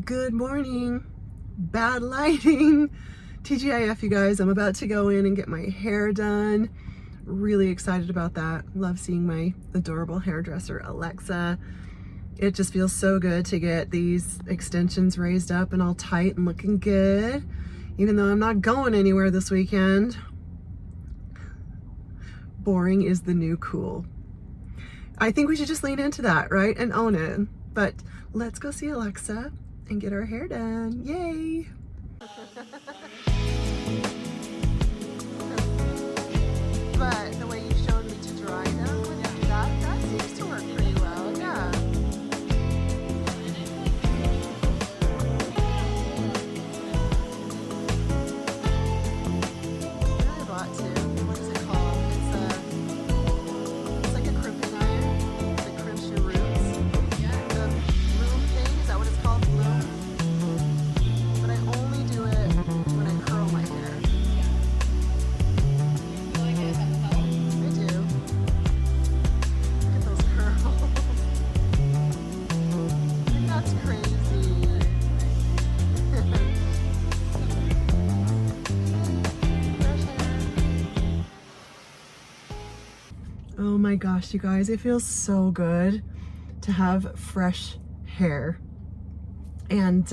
Good morning. Bad lighting. TGIF, you guys, I'm about to go in and get my hair done. Really excited about that. Love seeing my adorable hairdresser, Alexa. It just feels so good to get these extensions raised up and all tight and looking good, even though I'm not going anywhere this weekend. Boring is the new cool. I think we should just lean into that, right? And own it. But let's go see Alexa and get our hair done. Yay! But the way you showed me to dry them, that seems to work pretty well, yeah. I bought two. What is it called? It's like a crimping iron that crimps your roots. The loom thing, is that what it's called? Loom? But I only do it when I curl my hair. I do. Look at those curls. That's crazy. Oh my gosh, you guys, it feels so good to have fresh hair. And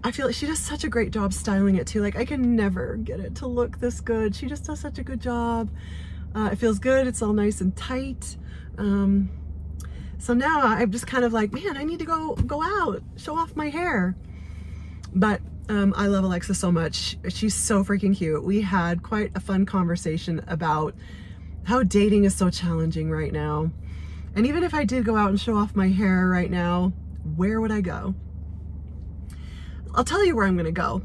I feel like she does such a great job styling it too. Like, I can never get it to look this good. She just does such a good job. It feels good. It's all nice and tight. So now I'm just kind of like, man, I need to go out, show off my hair. But I love Alexa so much. She's so freaking cute. We had quite a fun conversation about how dating is so challenging right now. And even if I did go out and show off my hair right now, where would I go? I'll tell you where I'm gonna go.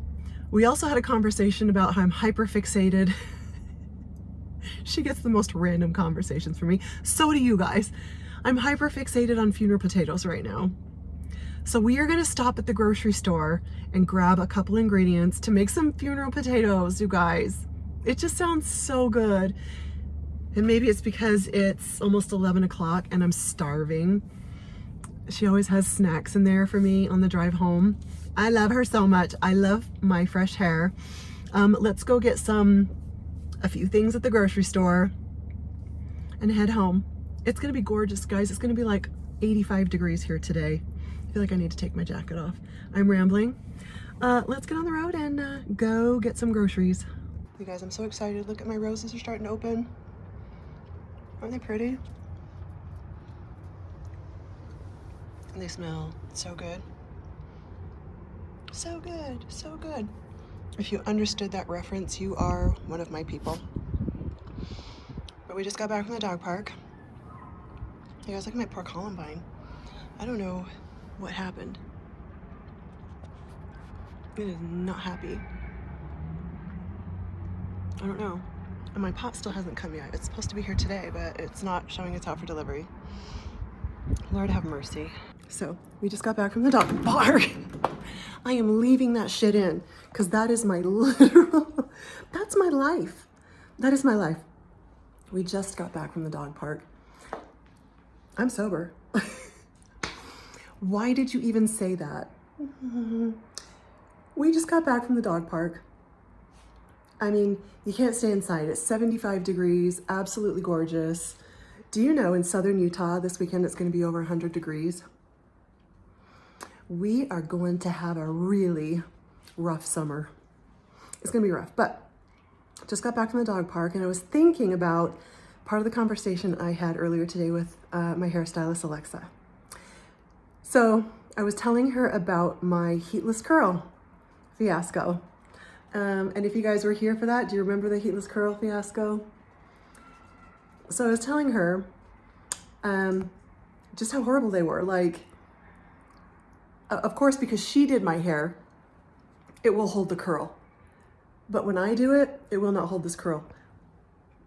We also had a conversation about how I'm hyper fixated. She gets the most random conversations from me. So do you guys. I'm hyper fixated on funeral potatoes right now. So we are gonna stop at the grocery store and grab a couple ingredients to make some funeral potatoes, you guys. It just sounds so good. And maybe it's because it's almost 11 o'clock and I'm starving. She always has snacks in there for me on the drive home. I love her so much. I love my fresh hair. Let's go get a few things at the grocery store and head home. It's gonna be gorgeous, guys. It's gonna be like 85 degrees here today. I feel like I need to take my jacket off. I'm rambling. Let's get on the road and go get some groceries. You guys, I'm so excited. Look at my roses are starting to open. Aren't they pretty? And they smell so good. So good, so good. If you understood that reference, you are one of my people. But we just got back from the dog park. You guys, look at my poor Columbine. I don't know what happened. It is not happy. I don't know. And my pot still hasn't come yet. It's supposed to be here today, but it's not showing it's out for delivery. Lord have mercy. So we just got back from the dog park. I am leaving that shit in because that is my literal, that's my life. That is my life. We just got back from the dog park. I'm sober. Why did you even say that? We just got back from the dog park. I mean, you can't stay inside. It's 75 degrees, absolutely gorgeous. Do you know in southern Utah this weekend it's going to be over 100 degrees? We are going to have a really rough summer. It's going to be rough, but just got back from the dog park and I was thinking about part of the conversation I had earlier today with my hairstylist, Alexa. So I was telling her about my heatless curl fiasco. And if you guys were here for that, do you remember the heatless curl fiasco? So I was telling her just how horrible they were. Like, of course, because she did my hair, it will hold the curl. But when I do it, it will not hold this curl.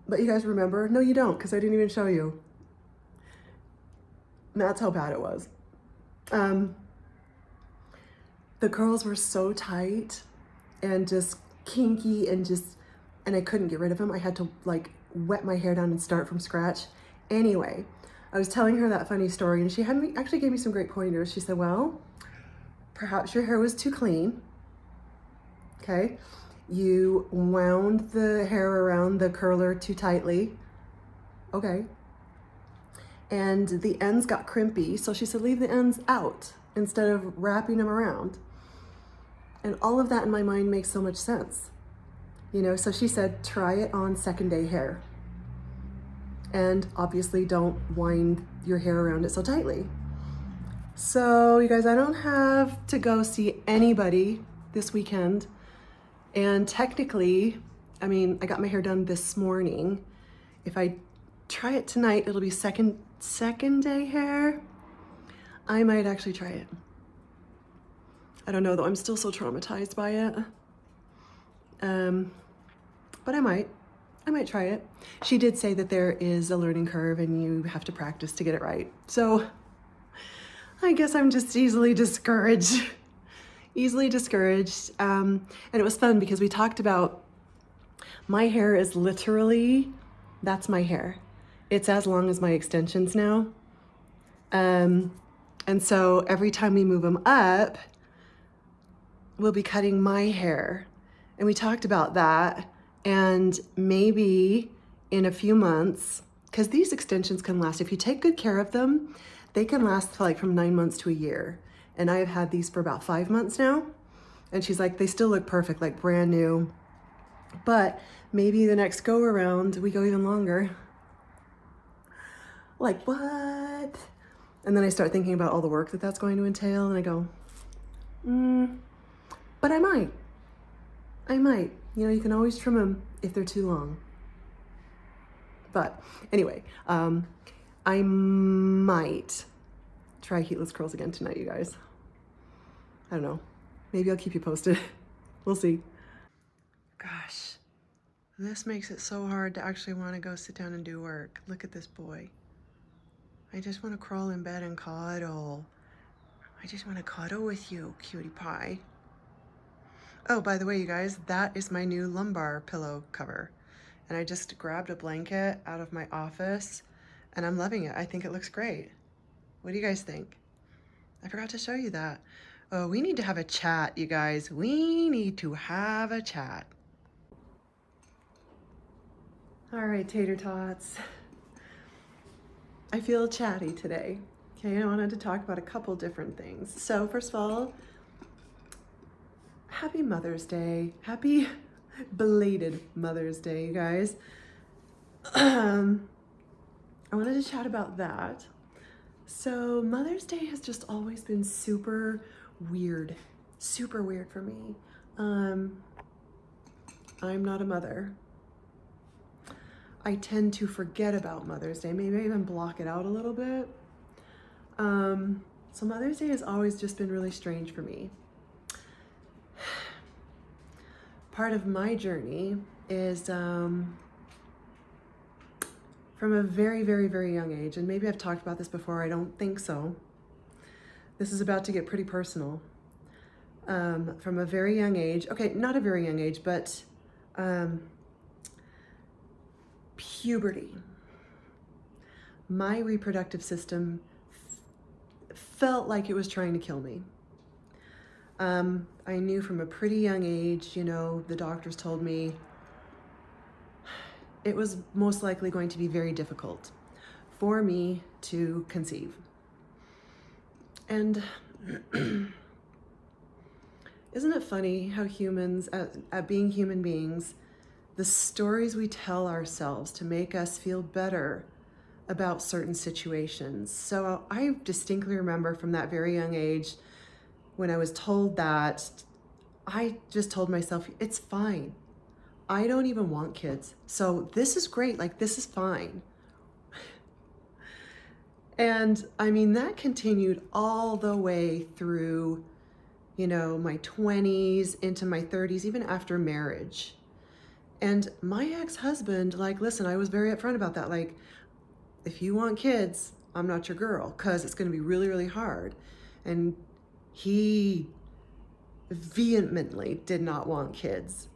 But you guys remember? No, you don't, because I didn't even show you. That's how bad it was. The curls were so tight and just kinky and I couldn't get rid of them. I had to like wet my hair down and start from scratch. Anyway, I was telling her that funny story and she actually gave me some great pointers. She said, well, perhaps your hair was too clean, okay? You wound the hair around the curler too tightly, okay? And the ends got crimpy, so she said leave the ends out instead of wrapping them around. And all of that in my mind makes so much sense. You know, so she said try it on second day hair. And obviously don't wind your hair around it so tightly. So you guys, I don't have to go see anybody this weekend. And technically, I mean, I got my hair done this morning. If I try it tonight, it'll be second day hair. I might actually try it. I don't know though, I'm still so traumatized by it. But I might try it. She did say that there is a learning curve and you have to practice to get it right. So I guess I'm just easily discouraged. And it was fun because we talked about my hair is literally, that's my hair. It's as long as my extensions now. And so every time we move them up, we'll be cutting my hair. And we talked about that. And maybe in a few months, because these extensions can last, if you take good care of them, they can last for like from 9 months to a year. And I have had these for about 5 months now. And she's like, they still look perfect, like brand new. But maybe the next go around, we go even longer. Like, what? And then I start thinking about all the work that that's going to entail. And I go, but I might. You know, you can always trim them if they're too long. But anyway, I might try heatless curls again tonight, you guys. I don't know. Maybe I'll keep you posted. We'll see. Gosh, this makes it so hard to actually want to go sit down and do work. Look at this boy. I just want to crawl in bed and cuddle. I just want to cuddle with you, cutie pie. Oh, by the way, you guys, that is my new lumbar pillow cover. And I just grabbed a blanket out of my office and I'm loving it. I think it looks great. What do you guys think? I forgot to show you that. Oh, we need to have a chat, you guys. We need to have a chat. All right, tater tots. I feel chatty today. Okay, I wanted to talk about a couple different things. So first of all, happy Mother's Day. Happy belated Mother's Day, you guys. I wanted to chat about that. So Mother's Day has just always been super weird for me. I'm not a mother. I tend to forget about Mother's Day, maybe even block it out a little bit. So Mother's Day has always just been really strange for me. Part of my journey is from a very, very, very young age, and maybe I've talked about this before, I don't think so. This is about to get pretty personal. From a very young age, okay, not a very young age, but puberty. My reproductive system felt like it was trying to kill me. I knew from a pretty young age, you know, the doctors told me it was most likely going to be very difficult for me to conceive. And isn't it funny how humans, at being human beings, the stories we tell ourselves to make us feel better about certain situations. So I distinctly remember from that very young age, when I was told that, I just told myself, it's fine. I don't even want kids. So this is great, like this is fine. And I mean, that continued all the way through, you know, my 20s into my 30s, even after marriage. And my ex-husband, like, listen, I was very upfront about that. Like, if you want kids, I'm not your girl, because it's going to be really, really hard. And he vehemently did not want kids.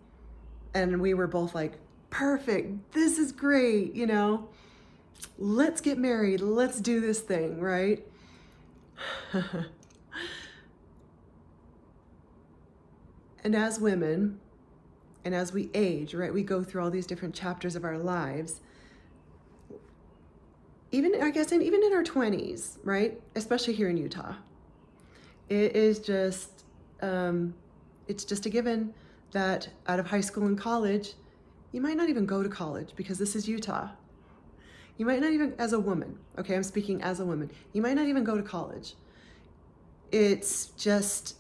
And we were both like, perfect, this is great, you know, let's get married, let's do this thing, right? And as women, and as we age, right, we go through all these different chapters of our lives. Even, I guess, and even in our 20s, right, especially here in Utah, it is just, it's just a given that out of high school and college, you might not even go to college because this is Utah. You might not even, as a woman, okay, I'm speaking as a woman, you might not even go to college. It's just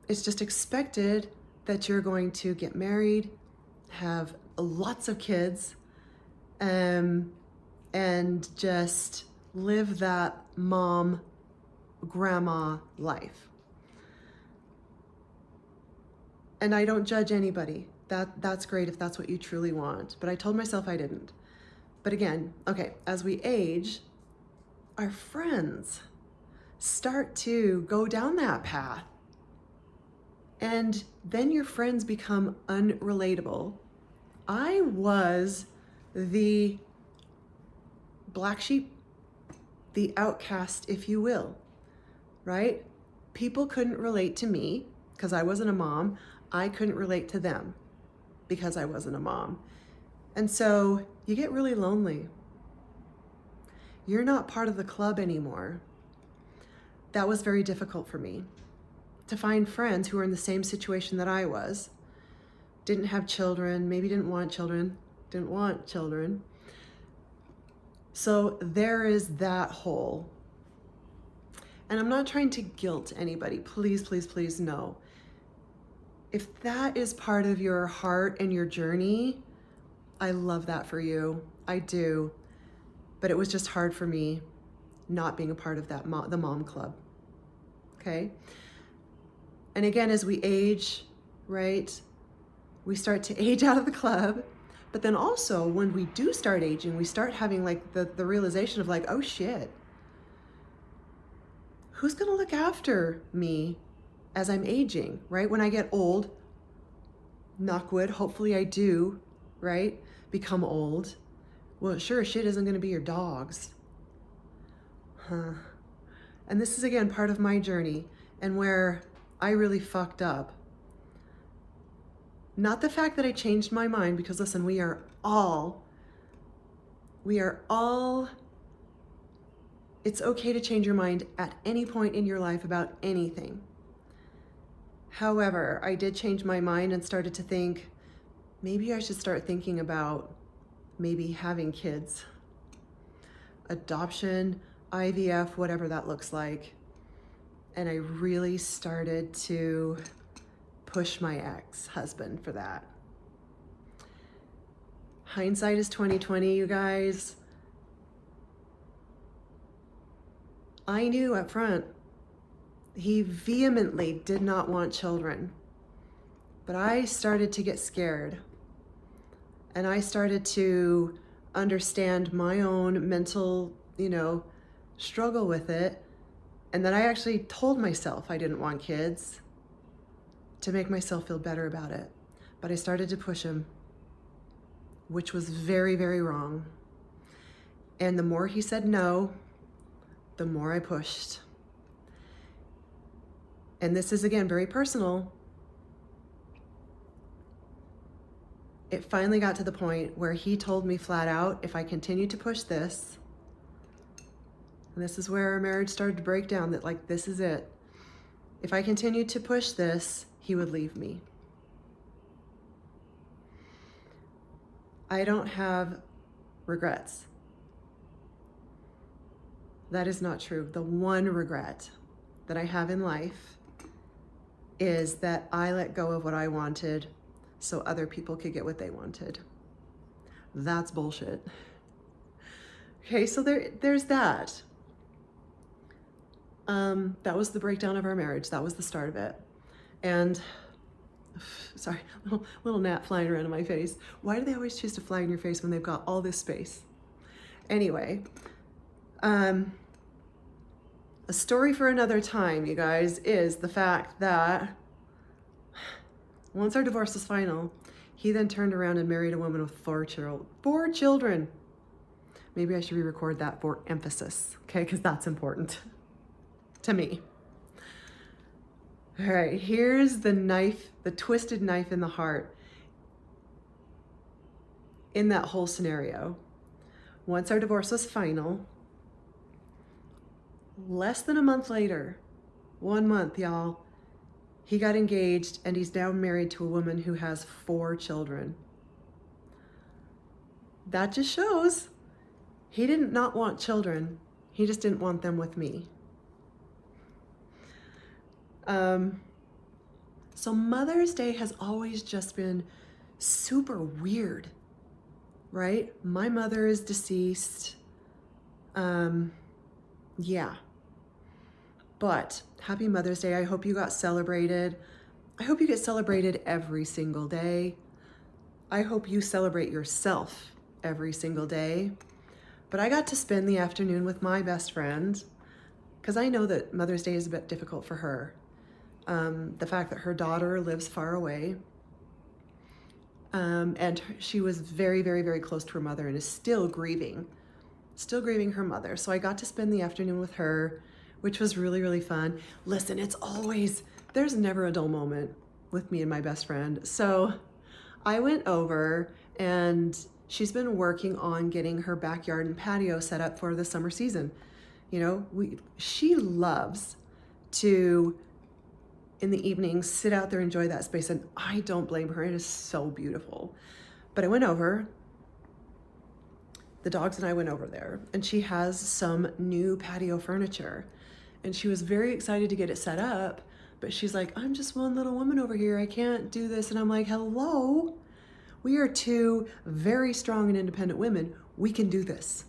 expected that you're going to get married, have lots of kids, and just live that mom, grandma life. And I don't judge anybody. That's great if that's what you truly want. But I told myself I didn't. But again, okay, as we age, our friends start to go down that path. And then your friends become unrelatable. I was the black sheep, the outcast, if you will, right? People couldn't relate to me because I wasn't a mom. I couldn't relate to them because I wasn't a mom. And so you get really lonely. You're not part of the club anymore. That was very difficult for me, to find friends who were in the same situation that I was, didn't have children, maybe didn't want children. So there is that hole. And I'm not trying to guilt anybody. Please, please, please, no. If that is part of your heart and your journey, I love that for you. I do. But it was just hard for me not being a part of that the mom club. Okay? And again, as we age, right, we start to age out of the club. But then also when we do start aging, we start having like the realization of like, oh shit, who's gonna look after me as I'm aging, right? When I get old, knock wood, hopefully I do, right, become old. Well, sure as shit isn't gonna be your dogs. And this is again part of my journey and where I really fucked up. Not the fact that I changed my mind, because listen, we are all, it's okay to change your mind at any point in your life about anything. However, I did change my mind and started to think, maybe I should start thinking about maybe having kids. Adoption, IVF, whatever that looks like. And I really started to push my ex-husband for that. Hindsight is 20/20, you guys. I knew up front he vehemently did not want children, but I started to get scared, and I started to understand my own mental, struggle with it, and then I actually told myself I didn't want kids to make myself feel better about it. But I started to push him, which was very, very wrong. And the more he said no, the more I pushed. And this is, again, very personal. It finally got to the point where he told me flat out, if I continue to push this, and this is where our marriage started to break down, that like, this is it. If I continued to push this, he would leave me. I don't have regrets. That is not true. The one regret that I have in life is that I let go of what I wanted so other people could get what they wanted. That's bullshit. Okay, so there's that. That was the breakdown of our marriage. That was the start of it. And sorry, little gnat flying around in my face. Why do they always choose to fly in your face when they've got all this space? Anyway, a story for another time, you guys, is the fact that once our divorce was final, he then turned around and married a woman with 4 children. Maybe I should re-record that for emphasis, okay? Because that's important to me. All right, here's the knife, the twisted knife in the heart in that whole scenario. Once our divorce was final, less than a month later, 1 month, y'all, he got engaged and he's now married to a woman who has 4 children. That just shows he didn't not want children. He just didn't want them with me. So Mother's Day has always just been super weird, right? My mother is deceased. Yeah. But happy Mother's Day. I hope you got celebrated. I hope you get celebrated every single day. I hope you celebrate yourself every single day. But I got to spend the afternoon with my best friend because I know that Mother's Day is a bit difficult for her. The fact that her daughter lives far away, and she was very, very, very close to her mother and is still grieving her mother. So I got to spend the afternoon with her, which was really, really fun. Listen, there's never a dull moment with me and my best friend. So I went over and she's been working on getting her backyard and patio set up for the summer season. You know, she loves to, in the evenings, sit out there, enjoy that space. And I don't blame her. It is so beautiful. But I went over, the dogs and I went over there, and she has some new patio furniture. And she was very excited to get it set up, but she's like, I'm just one little woman over here. I can't do this. And I'm like, hello, we are 2 very strong and independent women. We can do this,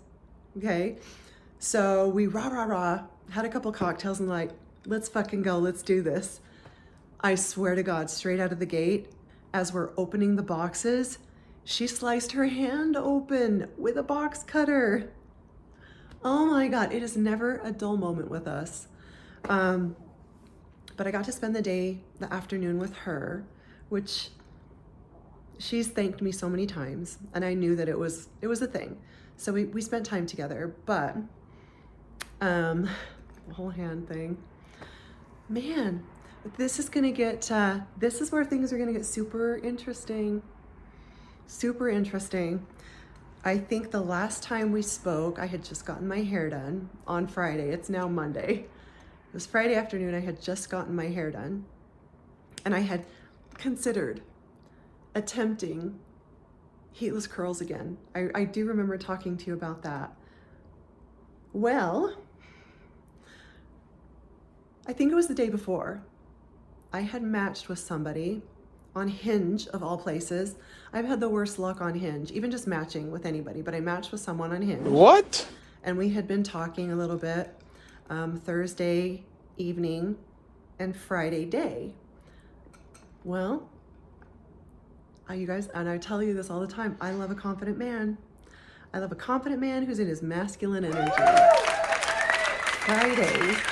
okay? So we had a couple cocktails and like, let's fucking go, let's do this. I swear to God, straight out of the gate, as we're opening the boxes, she sliced her hand open with a box cutter. Oh my God, it is never a dull moment with us. But I got to spend the afternoon with her, which she's thanked me so many times, and I knew that it was a thing. So we spent time together, but the whole hand thing, man, this is gonna get, this is where things are gonna get super interesting. Super interesting. I think the last time we spoke, I had just gotten my hair done on Friday. It's now Monday. It was Friday afternoon. I had just gotten my hair done, and I had considered attempting heatless curls again. I do remember talking to you about that. Well, I think it was the day before. I had matched with somebody on Hinge, of all places. I've had the worst luck on Hinge, even just matching with anybody, but I matched with someone on Hinge. What? And we had been talking a little bit Thursday evening and Friday day. Well, you guys, and I tell you this all the time, I love a confident man. I love a confident man who's in his masculine energy.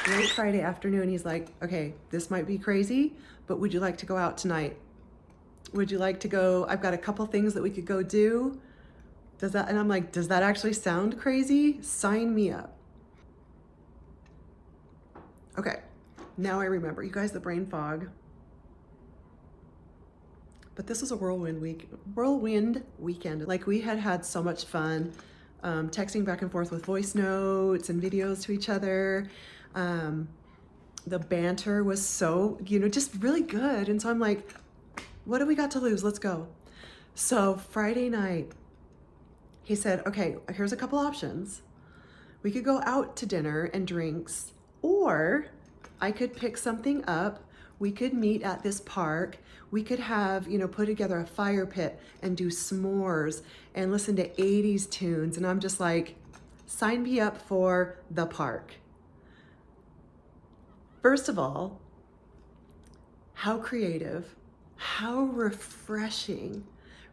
Late Friday afternoon, he's like, okay, this might be crazy, but would you like to go out tonight? Would you like to go? I've got a couple things that we could go do. And I'm like, does that actually sound crazy? Sign me up. Okay, now I remember. You guys, the brain fog. But this was a whirlwind weekend. Like, we had so much fun. Texting back and forth with voice notes and videos to each other. The banter was so, just really good. And so I'm like, what do we got to lose? Let's go. So Friday night, he said, okay, here's a couple options. We could go out to dinner and drinks, or I could pick something up. We could meet at this park. We could have, put together a fire pit and do s'mores and listen to 80s tunes. And I'm just like, sign me up for the park. First of all, how creative, how refreshing,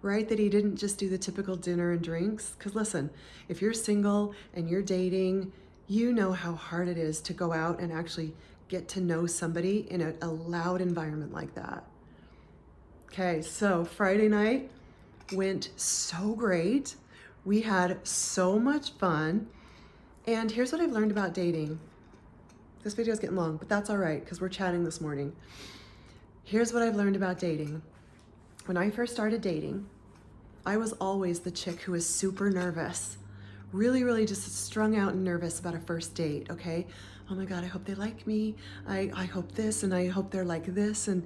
right? That he didn't just do the typical dinner and drinks. Because listen, if you're single and you're dating, you know how hard it is to go out and actually get to know somebody in a loud environment like that. Okay, so Friday night went so great. We had so much fun. And here's what I've learned about dating. This video is getting long, but that's all right because we're chatting this morning. Here's what I've learned about dating. When I first started dating, I was always the chick who was super nervous, really just strung out and nervous about a first date, okay? Oh my God, I hope they like me. I hope this, and I hope they're like this, and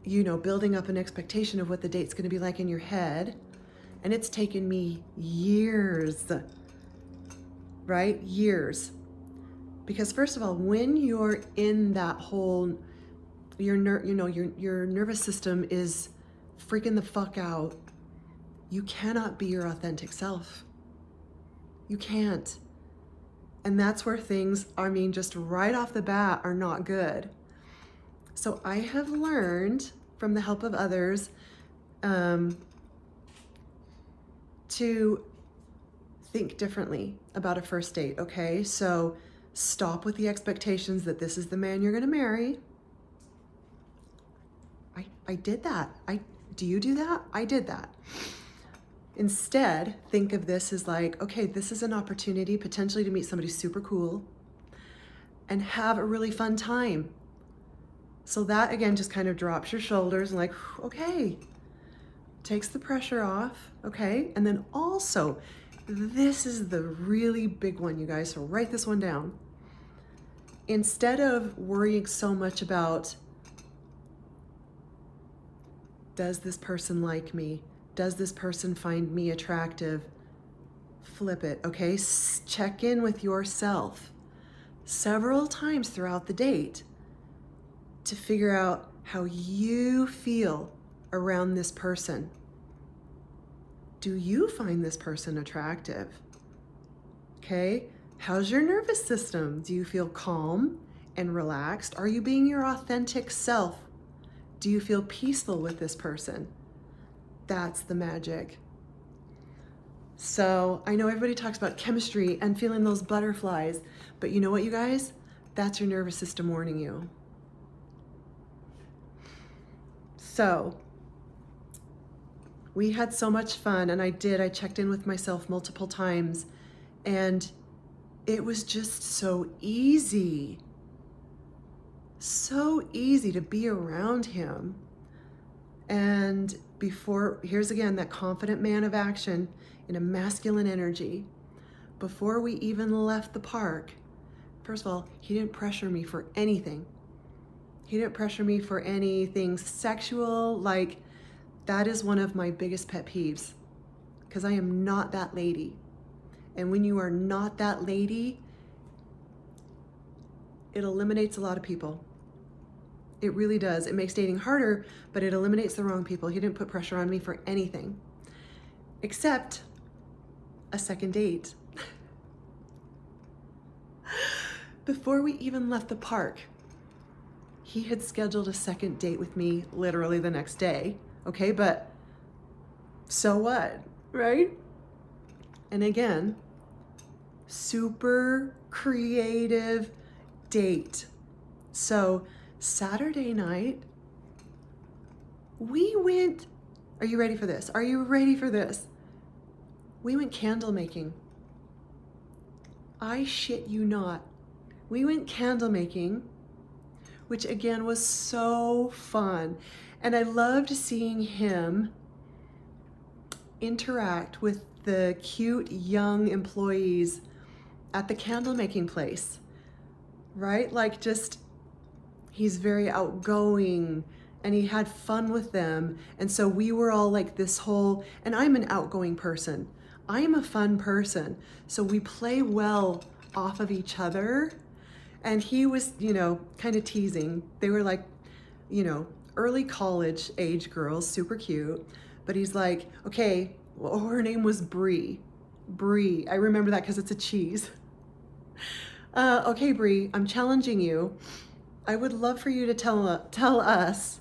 you know, building up an expectation of what the date's gonna be like in your head. And it's taken me years, right? Years. Because first of all, when you're in that whole, your nervous system is freaking the fuck out, you cannot be your authentic self. You can't. And that's where things, I mean, just right off the bat are not good. So I have learned from the help of others to think differently about a first date, okay? So stop with the expectations that this is the man you're gonna marry. I did that. Do you do that? I did that. Instead, think of this as like, okay, this is an opportunity potentially to meet somebody super cool and have a really fun time. So that again just kind of drops your shoulders and like, okay, takes the pressure off, okay? And then also, this is the really big one, you guys, so write this one down. Instead of worrying so much about, does this person like me? Does this person find me attractive? Flip it, okay? Check in with yourself several times throughout the date to figure out how you feel around this person. Do you find this person attractive? Okay, how's your nervous system? Do you feel calm and relaxed? Are you being your authentic self? Do you feel peaceful with this person? That's the magic. So I know everybody talks about chemistry and feeling those butterflies, but you know what, you guys? That's your nervous system warning you. So we had so much fun, and I checked in with myself multiple times, and it was just so easy to be around him. And here's again that confident man of action in a masculine energy. Before we even left the park, first of all, he didn't pressure me for anything. He didn't pressure me for anything sexual. Like, that is one of my biggest pet peeves, because I am not that lady. And when you are not that lady, it eliminates a lot of people. It really does. It makes dating harder, but it eliminates the wrong people. He didn't put pressure on me for anything, except a second date. Before we even left the park, he had scheduled a second date with me literally the next day. Okay, but so what, right? And again, super creative date. So Saturday night, we went, are you ready for this? Are you ready for this? We went candle making. I shit you not. We went candle making, which again was so fun. And I loved seeing him interact with the cute young employees at the candle making place, right? Like, just, he's very outgoing and he had fun with them. And so we were all like this whole, and I'm an outgoing person. I'm a fun person. So we play well off of each other. And he was, you know, kind of teasing. They were like, you know, early college age girls, super cute. But he's like, okay, well, her name was Brie. Brie, I remember that because it's a cheese. Okay, Brie, I'm challenging you. I would love for you to tell us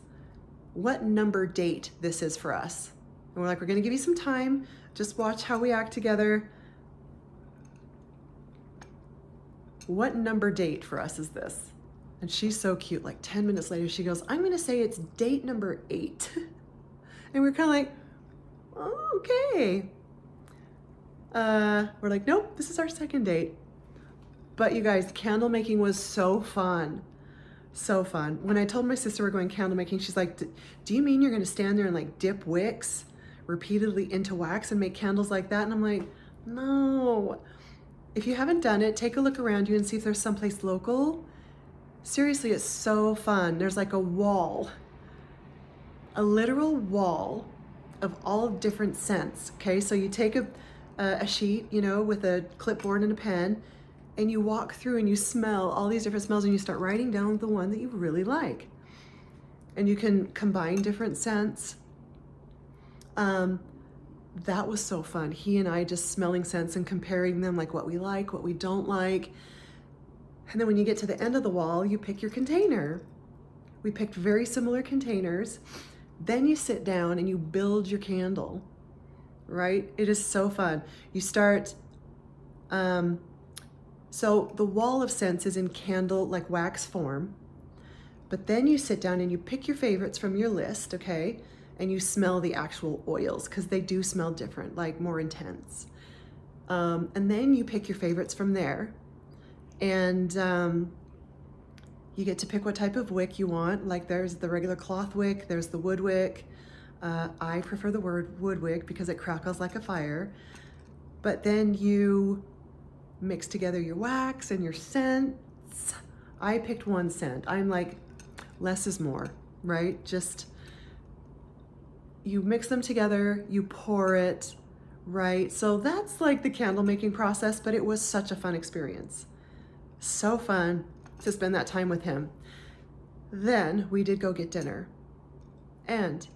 what number date this is for us. And we're like, we're gonna give you some time. Just watch how we act together. What number date for us is this? And she's so cute. Like 10 minutes later, she goes, I'm gonna say it's date number 8. And we're kind of like, oh, okay. We're like, nope, this is our second date. But you guys, candle making was so fun. So fun. When I told my sister we're going candle making, she's like, do you mean you're going to stand there and like dip wicks repeatedly into wax and make candles like that? And I'm like, no. If you haven't done it, take a look around you and see if there's someplace local. Seriously, it's so fun. There's like a wall, a literal wall of all different scents. Okay, so you take a sheet, you know, with a clipboard and a pen, and you walk through and you smell all these different smells and you start writing down the one that you really like. And you can combine different scents. That was so fun. He and I just smelling scents and comparing them, like what we like, what we don't like. And then when you get to the end of the wall, you pick your container. We picked very similar containers. Then you sit down and you build your candle, right? It is so fun. You start, so the wall of scents is in candle, like wax form. But then you sit down and you pick your favorites from your list, okay? And you smell the actual oils, because they do smell different, like more intense. And then you pick your favorites from there. And you get to pick what type of wick you want. Like there's the regular cloth wick, there's the wood wick. I prefer the wood wick because it crackles like a fire. But then you mix together your wax and your scents. I picked one scent. I'm like, less is more, right? Just, you mix them together, you pour it, right? So that's like the candle making process, but it was such a fun experience. So fun to spend that time with him. Then we did go get dinner, and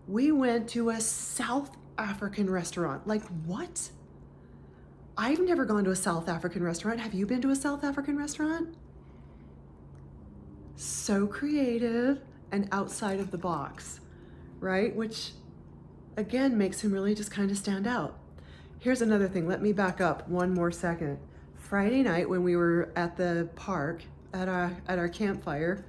we went to a South African restaurant. Like, what? I've never gone to a South African restaurant. Have you been to a South African restaurant? So creative and outside of the box, right? Which again makes him really just kind of stand out. Here's another thing. Let me back up one more second. Friday night when we were at the park at our campfire,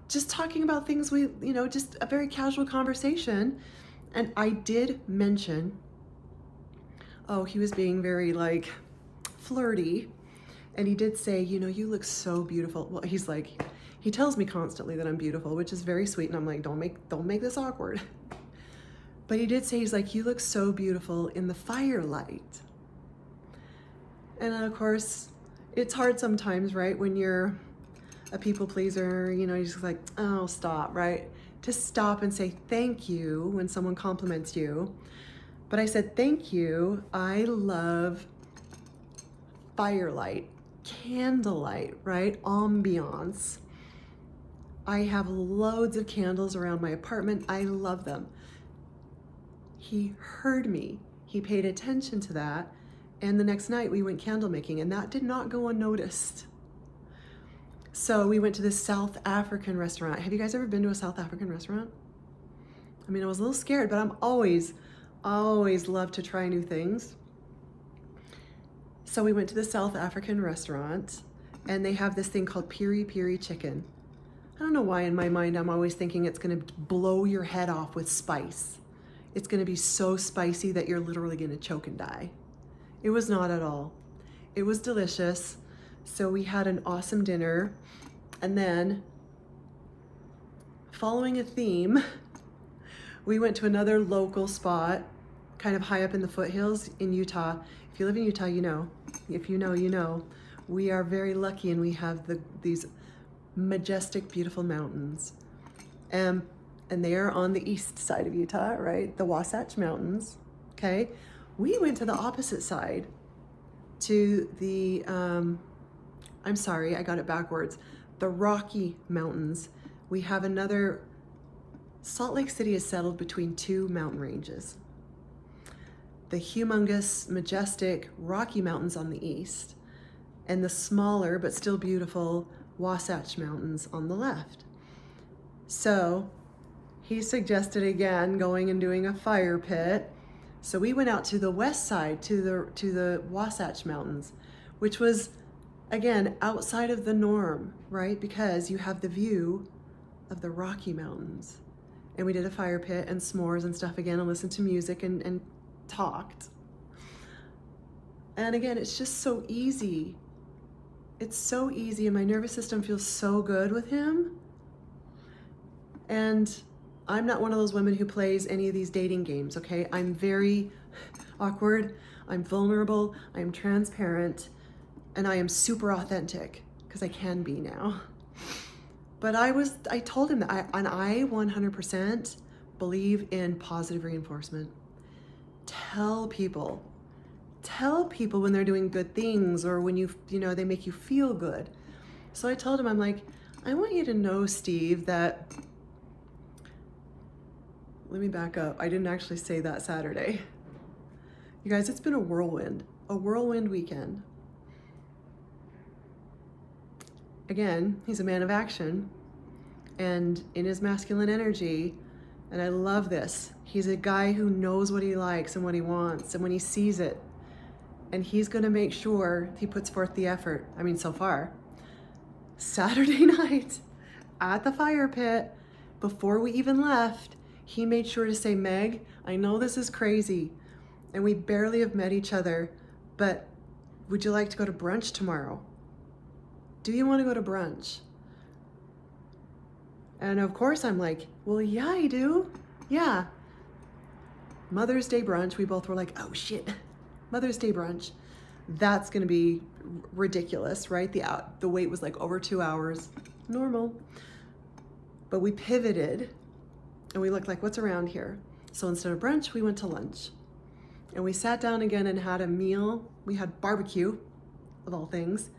just talking about things we, you know, just a very casual conversation. And I did mention, oh, he was being very like flirty. And he did say, you know, you look so beautiful. Well, he's like, he tells me constantly that I'm beautiful, which is very sweet. And I'm like, don't make this awkward. But he did say, he's like, you look so beautiful in the firelight. And of course, it's hard sometimes, right? When you're a people pleaser, you know, you're just like, oh, stop, right? To stop and say thank you when someone compliments you. But I said, thank you. I love firelight, candlelight, right? Ambiance. I have loads of candles around my apartment. I love them. He heard me. He paid attention to that. And the next night we went candle making, and that did not go unnoticed. So we went to this South African restaurant. Have you guys ever been to a South African restaurant? I mean, I was a little scared, but I'm always love to try new things. So we went to the South African restaurant, and they have this thing called piri piri chicken. I don't know why in my mind I'm always thinking it's gonna blow your head off with spice. It's gonna be so spicy that you're literally gonna choke and die. It was not at all. It was delicious. So we had an awesome dinner. And then, following a theme, we went to another local spot, kind of high up in the foothills in Utah. If you live in Utah, you know. If you know, you know. We are very lucky, and we have these majestic, beautiful mountains. And they are on the east side of Utah, right? The Wasatch Mountains, okay? We went to the opposite side, to the, I'm sorry, I got it backwards. The Rocky Mountains. We have another, Salt Lake City is settled between two mountain ranges. The humongous, majestic Rocky Mountains on the east, and the smaller, but still beautiful, Wasatch Mountains on the left. So he suggested again going and doing a fire pit. So we went out to the west side, to the Wasatch Mountains, which was, again, outside of the norm, right? Because you have the view of the Rocky Mountains. And we did a fire pit and s'mores and stuff again, and listened to music and talked. And again, it's just so easy. It's so easy, and my nervous system feels so good with him. And I'm not one of those women who plays any of these dating games, okay? I'm very awkward, I'm vulnerable, I'm transparent, and I am super authentic, because I can be now. But I told him that I 100% believe in positive reinforcement. Tell people when they're doing good things, or when they make you feel good. So I told him, I'm like, I want you to know, Steve, that, let me back up. I didn't actually say that Saturday. You guys, it's been a whirlwind weekend. Again, he's a man of action and in his masculine energy. And I love this. He's a guy who knows what he likes and what he wants, and when he sees it, and he's going to make sure he puts forth the effort. I mean, so far, Saturday night at the fire pit, before we even left, he made sure to say, Meg, I know this is crazy, and we barely have met each other, but would you like to go to brunch tomorrow? Do you want to go to brunch? And of course I'm like, well, yeah, I do. Yeah. Mother's Day brunch. We both were like, oh shit, Mother's Day brunch. That's going to be ridiculous, right? The wait was like over 2 hours, normal. But we pivoted and we looked like, what's around here? So instead of brunch, we went to lunch. And we sat down again and had a meal. We had barbecue, of all things,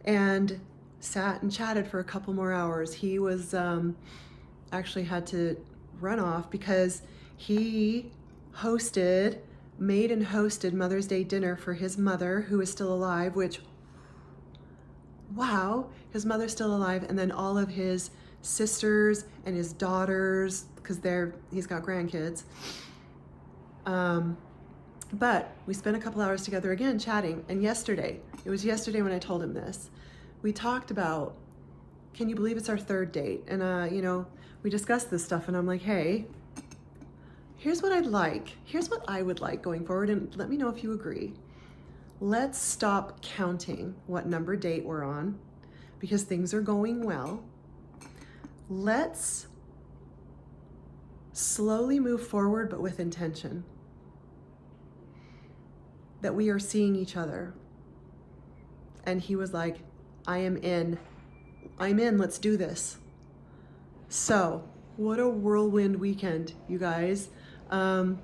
and sat and chatted for a couple more hours. He was actually had to run off because he made and hosted Mother's Day dinner for his mother, who is still alive, which, wow, his mother's still alive, and then all of his sisters and his daughters, because he's got grandkids. But we spent a couple hours together again chatting, and it was yesterday when I told him this, we talked about, can you believe it's our third date? And we discussed this stuff, and I'm like, hey, here's what I would like going forward, and let me know if you agree. Let's stop counting what number date we're on, because things are going well. Let's slowly move forward, but with intention. That we are seeing each other. And he was like, I'm in, let's do this. So, what a whirlwind weekend, you guys. Again,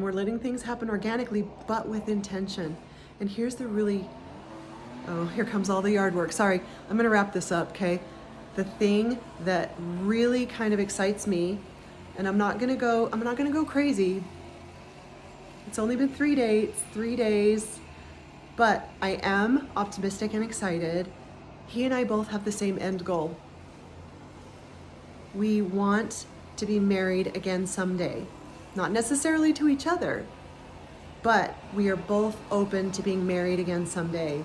we're letting things happen organically, but with intention. And here's the here comes all the yard work. Sorry, I'm gonna wrap this up, okay? The thing that really kind of excites me, and I'm not gonna go crazy. It's only been 3 days, but I am optimistic and excited. He and I both have the same end goal. We want to be married again someday. Not necessarily to each other, but we are both open to being married again someday.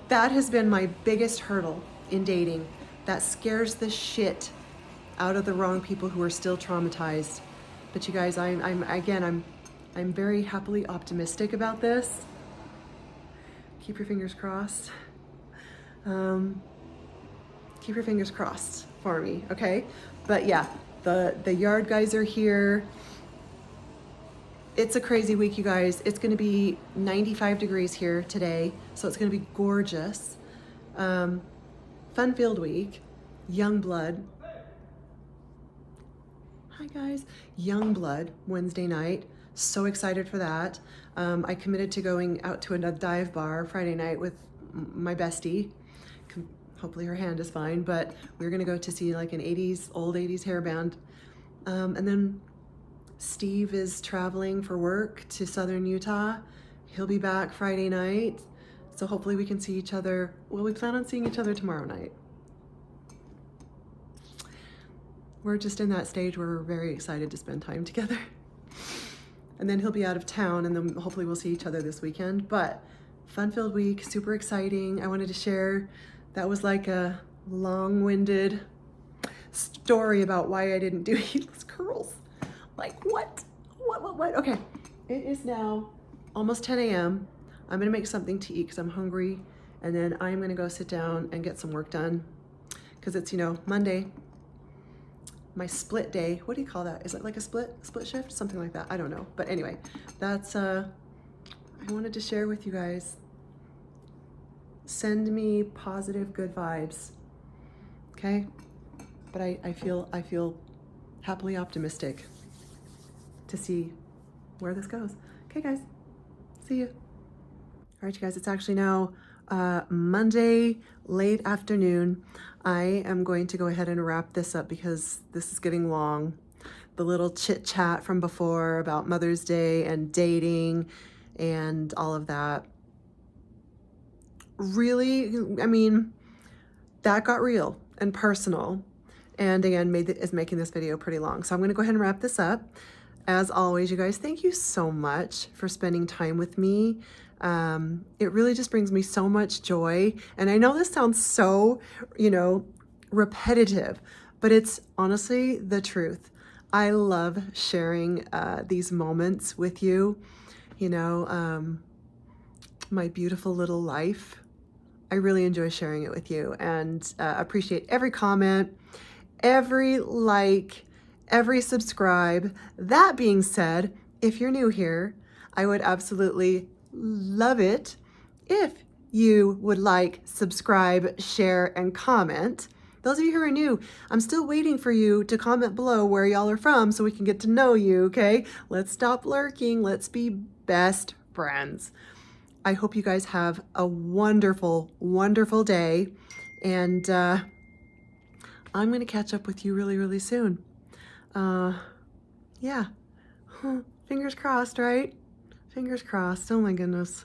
That has been my biggest hurdle in dating. That scares the shit out of the wrong people who are still traumatized. But you guys, I'm very happily optimistic about this. Keep your fingers crossed. Keep your fingers crossed for me, okay? But yeah, the yard guys are here. It's a crazy week, you guys. It's gonna be 95 degrees here today, so it's gonna be gorgeous. Fun-filled week. Young blood. Hi guys. Young blood, Wednesday night. So excited for that. I committed to going out to a dive bar Friday night with my bestie. Hopefully her hand is fine, but we're gonna go to see like an old 80s hair band. And then Steve is traveling for work to Southern Utah. He'll be back Friday night. So hopefully we can see each other. Well, we plan on seeing each other tomorrow night. We're just in that stage where we're very excited to spend time together. And then he'll be out of town, and then hopefully we'll see each other this weekend. But fun-filled week, super exciting. I wanted to share, that was like a long-winded story about why I didn't do heatless curls. Like, what? What? Okay, it is now almost 10 a.m. I'm gonna make something to eat because I'm hungry, and then I'm gonna go sit down and get some work done because it's, you know, Monday, my split day. What do you call that? Is it like a split shift? Something like that. I don't know. But anyway, that's, I wanted to share with you guys. Send me positive, good vibes, okay? But I feel happily optimistic to see where this goes. Okay, guys, see you. All right, you guys, it's actually now Monday, late afternoon. I am going to go ahead and wrap this up because this is getting long. The little chit chat from before about Mother's Day and dating and all of that. Really, I mean, that got real and personal. And again, is making this video pretty long. So I'm gonna go ahead and wrap this up. As always, you guys, thank you so much for spending time with me. It really just brings me so much joy. And I know this sounds so, you know, repetitive, but it's honestly the truth. I love sharing these moments with you, you know, my beautiful little life. I really enjoy sharing it with you and appreciate every comment, every like, every subscribe. That being said, if you're new here, I would absolutely love it if you would like, subscribe, share, and comment. Those of you who are new, I'm still waiting for you to comment below where y'all are from so we can get to know you, okay? Let's stop lurking. Let's be best friends. I hope you guys have a wonderful, wonderful day. And I'm going to catch up with you really, really soon. Yeah. Fingers crossed, right? Fingers crossed. Oh my goodness.